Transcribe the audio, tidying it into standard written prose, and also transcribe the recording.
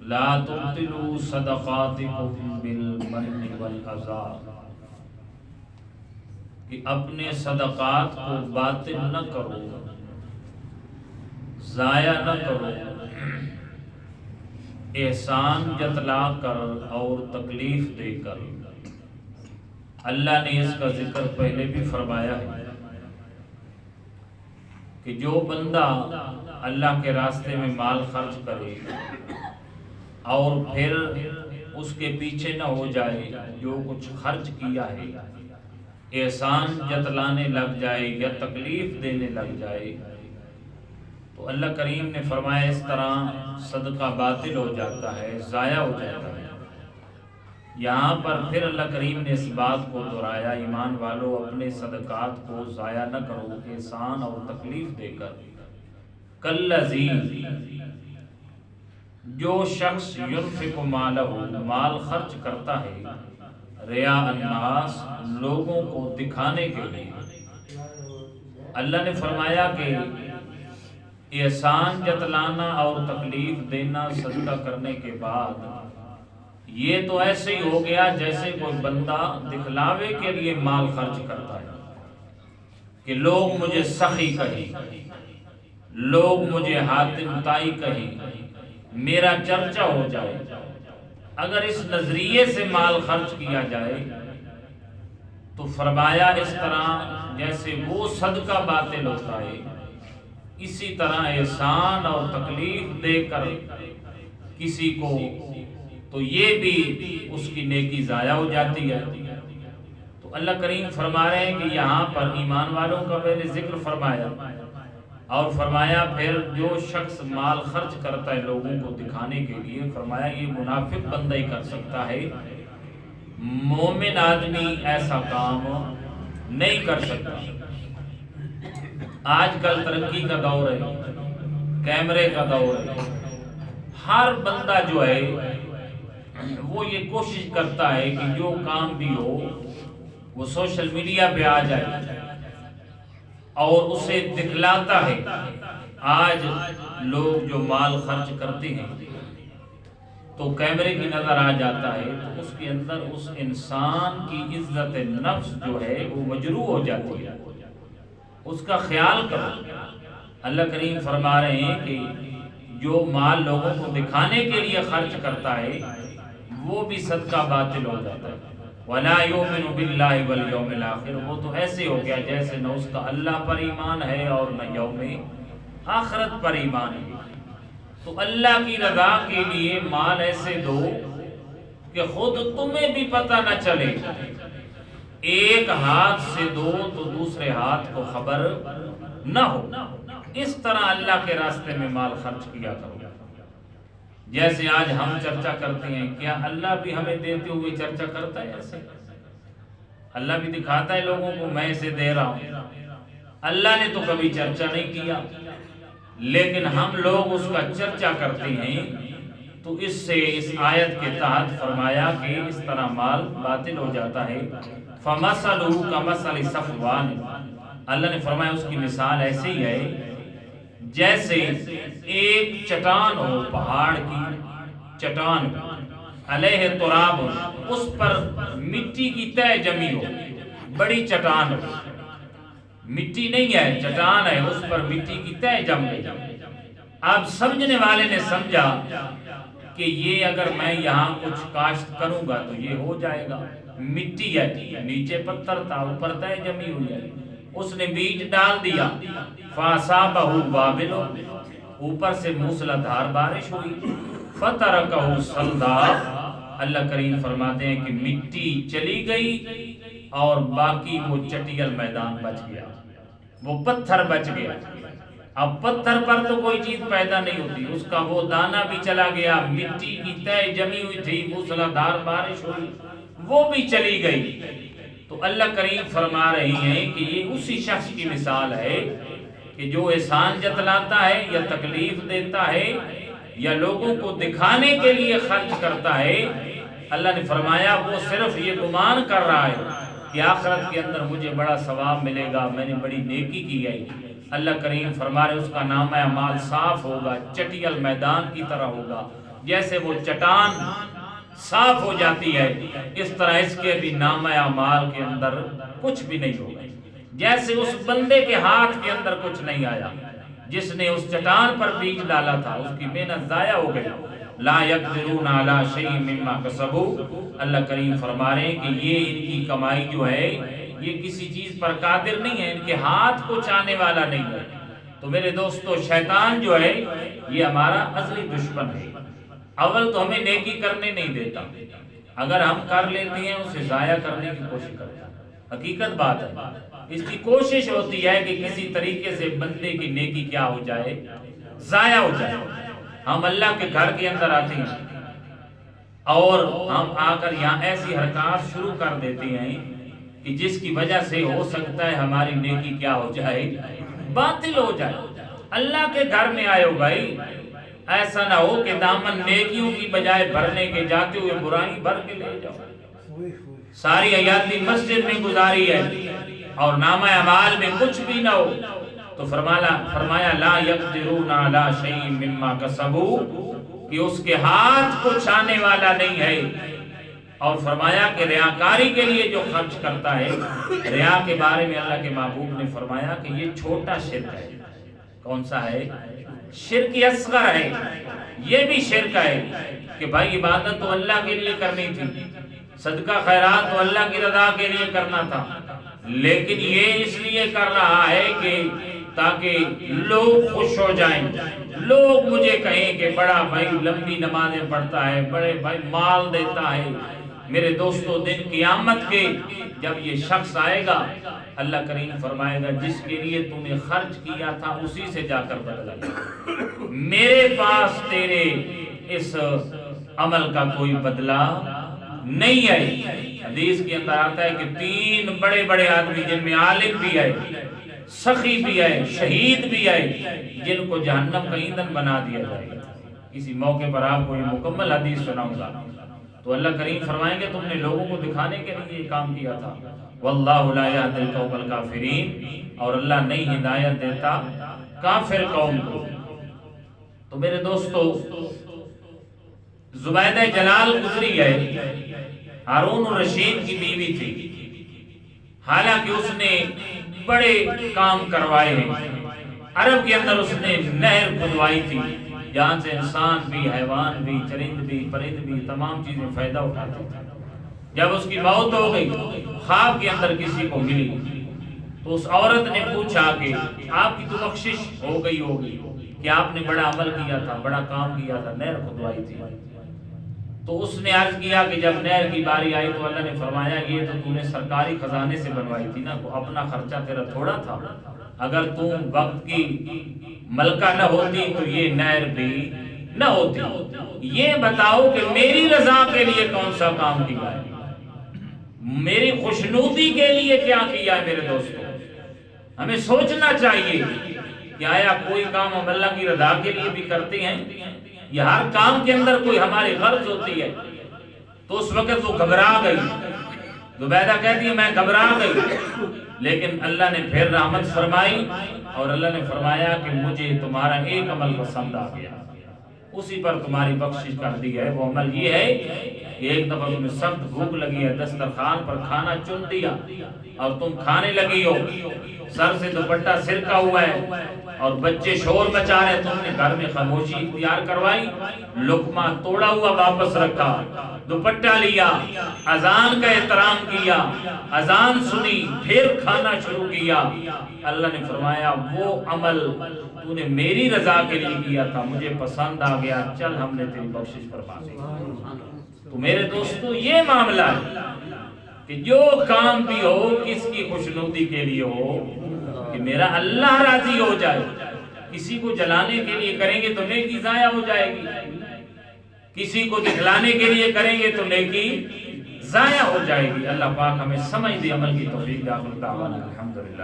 لا تبطلوا صدقاتکم بالمن والأذى، کہ اپنے صدقات کو باطل نہ کرو، ضائع نہ کرو، احسان جتلا کر اور تکلیف دے کر۔ اللہ نے اس کا ذکر پہلے بھی فرمایا ہے کہ جو بندہ اللہ کے راستے میں مال خرچ کرے اور پھر اس کے پیچھے نہ ہو جائے، جو کچھ خرچ کیا ہے احسان جتلانے لگ جائے یا تکلیف دینے لگ جائے، تو اللہ کریم نے فرمایا اس طرح صدقہ باطل ہو جاتا ہے، ضائع ہو جاتا ہے۔ یہاں پر پھر اللہ کریم نے اس بات کو دہرایا، ایمان والو اپنے صدقات کو ضائع نہ کرو احسان اور تکلیف دے کر۔ کالذی، جو شخص ینفق مالہ، مال خرچ کرتا ہے، ریا الناس، لوگوں کو دکھانے کے لیے۔ اللہ نے فرمایا کہ احسان جتلانا اور تکلیف دینا صدقہ کرنے کے بعد یہ تو ایسے ہی ہو گیا جیسے کوئی بندہ دکھلاوے کے لیے مال خرچ کرتا ہے کہ لوگ مجھے سخی کہیں، لوگ مجھے حاتم طائی کہیں، میرا چرچا ہو جائے۔ اگر اس نظریے سے مال خرچ کیا جائے تو فرمایا اس طرح جیسے وہ صدقہ باطل ہوتا ہے، اسی طرح احسان اور تکلیف دے کر کسی کو تو یہ بھی اس کی نیکی ضائع ہو جاتی ہے۔ تو اللہ کریم فرما رہے ہیں کہ یہاں پر ایمان والوں کا میں نے ذکر فرمایا اور فرمایا پھر جو شخص مال خرچ کرتا ہے لوگوں کو دکھانے کے لیے، فرمایا یہ منافق بندہ ہی کر سکتا ہے، مومن آدمی ایسا کام نہیں کر سکتا۔ آج کل ترقی کا دور ہے، کیمرے کا دور ہے، ہر بندہ جو ہے وہ یہ کوشش کرتا ہے کہ جو کام بھی ہو وہ سوشل میڈیا پہ آ جائے اور اسے دکھلاتا ہے۔ آج لوگ جو مال خرچ کرتے ہیں تو کیمرے کی نظر آ جاتا ہے تو اس کے اندر اس انسان کی عزت نفس جو ہے وہ مجروح ہو جاتی ہے، اس کا خیال کرو۔ اللہ کریم فرما رہے ہیں کہ جو مال لوگوں کو دکھانے کے لیے خرچ کرتا ہے وہ بھی صدقہ باطل ہو جاتا ہے۔ وَلَا يُؤْمِنُ بِاللَّهِ وَالْيَوْمِ الْآخِرِ، وہ تو ایسے ہو گیا جیسے نہ اس کا اللہ پر ایمان ہے اور نہ یوم آخرت پر ایمان ہے۔ تو اللہ کی رضا کے لیے مال ایسے دو کہ خود تمہیں بھی پتہ نہ چلے، ایک ہاتھ سے دو تو دوسرے ہاتھ کو خبر نہ ہو۔ اس طرح اللہ کے راستے میں مال خرچ کیا کرو۔ جیسے آج ہم چرچا کرتے ہیں، کیا اللہ بھی ہمیں دیتے ہوئے چرچا کرتا ہے؟ ایسے اللہ بھی دکھاتا ہے لوگوں کو میں اسے دے رہا ہوں۔ اللہ نے تو کبھی چرچا نہیں کیا، لیکن ہم لوگ اس کا چرچا کرتے ہیں۔ تو اس سے اس آیت کے تحت فرمایا کہ اس طرح مال باطل ہو جاتا ہے۔ فَمَثَلُهُ كَمَثَلِ صَفْوَانٍ، اللہ نے فرمایا اس کی مثال ایسے ہی ہے جیسے ایک چٹان ہو، پہاڑ کی چٹان، علیہ تراب، اس پر مٹی کی تہ جمی ہو، بڑی چٹان ہو، مٹی نہیں ہے چٹان ہے، اس پر مٹی کی تہ جم گئی۔ اب سمجھنے والے نے سمجھا کہ یہ اگر میں یہاں کچھ کاشت کروں گا تو یہ ہو جائے گا، مٹی ہے، نیچے پتھر تھا، اوپر تہ جمی ہوئی ہے، اس نے بیج ڈال دیا، فَأَصَابَهُ وَابِلٌ، اوپر سے موسلا دھار بارش ہوئی، فَتَرَكَهُ صَلْدًا، اللہ کریم فرماتے ہیں کہ مٹی چلی گئی اور باقی وہ چٹیل میدان بچ گیا، وہ پتھر بچ گیا۔ اب پتھر پر تو کوئی چیز پیدا نہیں ہوتی، اس کا وہ دانہ بھی چلا گیا، مٹی کی تہ جمی ہوئی تھی، موسلا دھار بارش ہوئی، وہ بھی چلی گئی۔ تو اللہ کریم فرما رہی ہیں کہ یہ اسی شخص کی مثال ہے کہ جو احسان جتلاتا ہے یا تکلیف دیتا ہے یا لوگوں کو دکھانے کے لیے خرچ کرتا ہے، اللہ نے فرمایا وہ صرف یہ گمان کر رہا ہے کہ آخرت کے اندر مجھے بڑا ثواب ملے گا، میں نے بڑی نیکی کی ہے۔ اللہ کریم فرما رہے اس کا نامہ اعمال صاف ہوگا، چٹیل میدان کی طرح ہوگا، جیسے وہ چٹان صاف ہو جاتی ہے، اس طرح اس کے بھی نامہ اعمال کے اندر کچھ بھی نہیں ہوگا۔ جیسے اس بندے کے ہاتھ کے اندر کچھ نہیں آیا جس نے اس چٹان پر بیج ڈالا تھا، اس کی محنت ضائع ہو گئی۔ لا یقدرون علی شیء مما کسبوا، اللہ کریم فرما رہے ہیں کہ یہ ان کی کمائی جو ہے یہ کسی چیز پر قادر نہیں ہے، ان کے ہاتھ کچھ آنے والا نہیں ہے۔ تو میرے دوستو، شیطان جو ہے یہ ہمارا ازلی دشمن ہے۔ اول تو ہمیں نیکی کرنے نہیں دیتا، اگر ہم کر لیتے ہیں اسے ضائع کرنے کی کوشش کرتا ہے، حقیقت بات ہے۔ اس کی کوشش ہوتی ہے کہ کسی طریقے سے بندے کی نیکی کیا ہو جائے، ضائع ہو جائے۔ ہم اللہ کے گھر کے اندر آتے ہیں اور ہم آ کر یہاں ایسی حرکات شروع کر دیتے ہیں کہ جس کی وجہ سے ہو سکتا ہے ہماری نیکی کیا ہو جائے، باطل ہو جائے۔ اللہ کے گھر میں آئے ہو بھائی، ایسا نہ ہو کہ دامن نیکیوں کی بجائے بھرنے کے جاتے ہوئے برائی بھر کے لے جاؤ۔ ساری حیاتی مسجد میں گزاری ہے اور نامہ اعمال میں کچھ بھی نہ ہو، تو فرمایا لا یقدرون علی شیء مما کسبوا، کہ اس کے ہاتھ کچھ آنے والا نہیں ہے۔ اور فرمایا کہ ریاکاری کے لیے جو خرچ کرتا ہے، ریا کے بارے میں اللہ کے محبوب نے فرمایا کہ یہ چھوٹا شرک ہے۔ کون سا ہے؟ شرک اصغر ہے۔ یہ بھی شرک ہے کہ بھائی عبادت تو اللہ کے لیے کرنی تھی، صدقہ خیرات تو اللہ کی رضا کے لیے کرنا تھا، لیکن یہ اس لیے کر رہا ہے کہ تاکہ لوگ خوش ہو جائیں، لوگ مجھے کہیں کہ بڑا بھائی لمبی نمازیں پڑھتا ہے، بڑے بھائی مال دیتا ہے۔ میرے دوستو، دن قیامت کے جب یہ شخص آئے گا، اللہ کریم فرمائے گا جس کے لیے تو نے خرچ کیا تھا اسی سے جا کر بدلا لے، میرے پاس تیرے اس عمل کا کوئی بدلہ نہیں ہے۔ حدیث کے اندر آتا ہے کہ 3 بڑے بڑے آدمی، جن میں عالم بھی ہے، سخی بھی ہے، شہید بھی ہے، جن کو جہنم کا ایندھن بنا دیا جائے گا۔ کسی موقع پر آپ کو یہ مکمل حدیث سناؤں گا، تو اللہ کریم فرمائیں گے تم نے لوگوں کو دکھانے کے لیے یہ کام کیا تھا۔ واللہ لا یہدی القوم الکافرین، اور اللہ نہیں ہدایت دیتا کافر قوم کو۔ تو میرے دوستو، زبیدہ جلال گزری ہے، ہارون الرشید کی بیوی تھی، حالانکہ اس نے بڑے کام کروائے ہیں۔ عرب کے اندر اس نے نہر کھدوائی تھی جہاں سے انسان بھی، حیوان بھی، چرند بھی، پرند بھی، تمام چیزیں فائدہ اٹھاتے تھے۔ جب اس کی موت ہو گئی، خواب کے اندر کسی کو ملی، تو اس عورت نے پوچھا کہ آپ کی تو بخشش ہو گئی ہوگی کہ آپ نے بڑا عمل کیا تھا، بڑا کام کیا تھا، نہر کھدوائی تھی۔ تو اس نے عرض کیا کہ جب نہر کی باری آئی تو اللہ نے فرمایا یہ تو تو نے سرکاری خزانے سے بنوائی تھی نا، اپنا خرچہ تیرا تھوڑا تھا، اگر تم وقت کی ملکہ نہ ہوتی تو یہ نہر بھی نہ ہوتی۔ یہ بتاؤ کہ میری رضا کے لیے کون سا کام کیا ہے، میری خوشنودی کے لیے کیا کیا ہے۔ میرے دوستو، ہمیں سوچنا چاہیے کہ آیا کوئی کام ہم اللہ کی رضا کے لیے بھی کرتے ہیں، یا ہر کام کے اندر کوئی ہماری غرض ہوتی ہے۔ تو اس وقت وہ گھبرا گئی، زبیدہ کہتی ہے میں گھبرا گئی، لیکن اللہ نے پھر رحمت فرمائی اور اللہ نے فرمایا کہ مجھے تمہارا ایک عمل پسند آ گیا، اسی پر تمہاری بخشش کر دی ہے۔ وہ عمل یہ ہے کہ ایک دفعہ تمہیں سخت بھوک لگی ہے، دسترخوان پر کھانا چن دیا اور تم کھانے لگی ہو، سر سے دوپٹہ سرکا ہوا ہے اور بچے شور مچا رہے، تم نے گھر میں خاموشی اختیار کروائی، لقمہ توڑا ہوا واپس رکھا، دوپٹہ لیا، اذان کا احترام کیا، اذان سنی، پھر کھانا شروع کیا۔ اللہ نے فرمایا وہ عمل تو نے میری رضا کے لیے کیا تھا، مجھے پسند آ گیا، چل ہم نے تیری بخشش فرما دی۔ تو میرے دوستو، یہ معاملہ ہے کہ جو کام بھی ہو کس کی خوشنودی کے لیے ہو، کہ میرا اللہ راضی ہو جائے۔ کسی کو جلانے کے لیے کریں گے تو نیکی ضائع ہو جائے گی، کسی کو دکھلانے کے لیے کریں گے تو نیکی ضائع ہو جائے گی۔ اللہ پاک ہمیں سمجھ دے، عمل کی توفیق دے۔ آخر دعوانا الحمدللہ۔